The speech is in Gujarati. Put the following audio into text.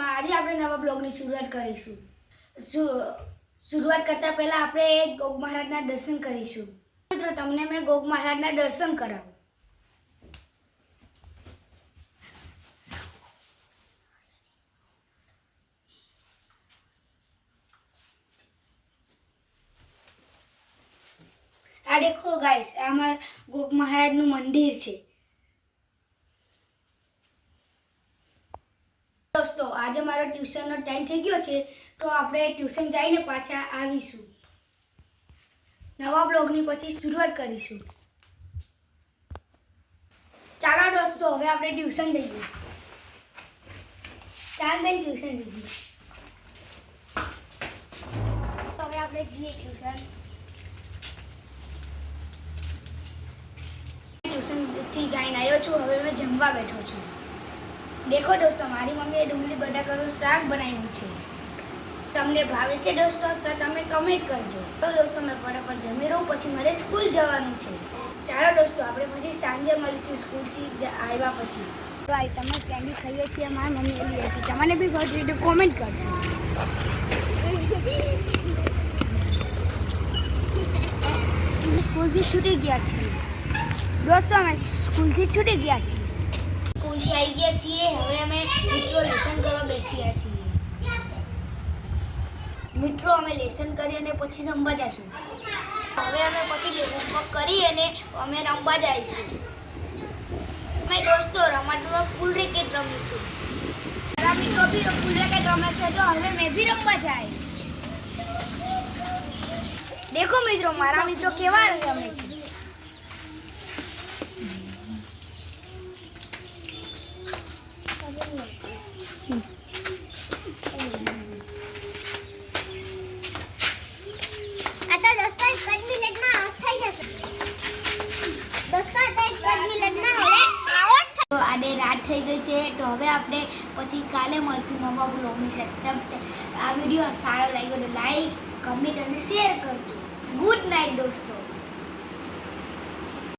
આજે આપણે નવા બ્લોગની શરૂઆત કરીશું. શરૂઆત કરતા પહેલા આપણે ગોગ મહારાજના દર્શન કરીશું. મિત્રો તમને મેં ગોગ મહારાજના દર્શન કરાવું. આ દેખો ગાઈસ, આ અમારા ગોગ મહારાજનું મંદિર છે. દોસ્તો આજે મારો ટ્યુશનનો ટાઈમ થઈ ગયો છે, તો આપણે ટ્યુશન જઈને પાછા આવીશું. નવા બ્લોગની પછી શરૂઆત કરીશું. ચાલો દોસ્તો, હવે આપણે ટ્યુશન જઈએ. ચાલ બેન, ટ્યુશન જઈએ. હવે આપણે જઈએ ટ્યુશન. ટ્યુશનથી જઈને આવ્યો છું, હવે મેં જમવા બેઠો છું. દેખો દોસ્તો, મારી મમ્મીએ ડુંગળી બટાકાનું શાક બનાવ્યું છે. તમને ભાવે છે દોસ્તો? તો તમે કમેન્ટ કરજો. તો દોસ્તો મેં ફટાફટ જમી રહું, પછી મારે સ્કૂલ જવાનું છે. ચાલો દોસ્તો, આપણે પછી સાંજે મળીશું સ્કૂલથી આવ્યા પછી. તો આ તમે કેન્ડી ખાઈએ છીએ, મારી મમ્મીએ લઈ હતી. તમને બી ભાવતી તો કોમેન્ટ કરજો. સ્કૂલથી છૂટી ગયા છીએ દોસ્તો, અમે સ્કૂલથી છૂટી ગયા છીએ. સ્કૂલથી આવી ગયા છીએ. હવે અમે મિત્રો લેસન કરવા બેઠ્યા છીએ. મિત્રો અમે લેસન કરી અને પછી રમવા જઈશું. હવે અમે પછી હોમવર્ક કરી અને અમે રમવા જઈશું. અમે દોસ્તો રમતમાં ફૂલ રેકેટ રમીશું. મારા મિત્રો બી ફૂલ રેકેટ રમે છે, તો હવે મેં બી રમવા જઈશ. દેખો મિત્રો, મારા મિત્રો કેવા રમે છે. રાત થઈ ગઈ છે, તો હવે આપણે પછી કાલે મળશું નવા બ્લોગની સાથે. આ વિડીયો સારો લાગ્યો તો લાઈક, કમેન્ટ અને શેર કરજો. ગુડ નાઇટ દોસ્તો.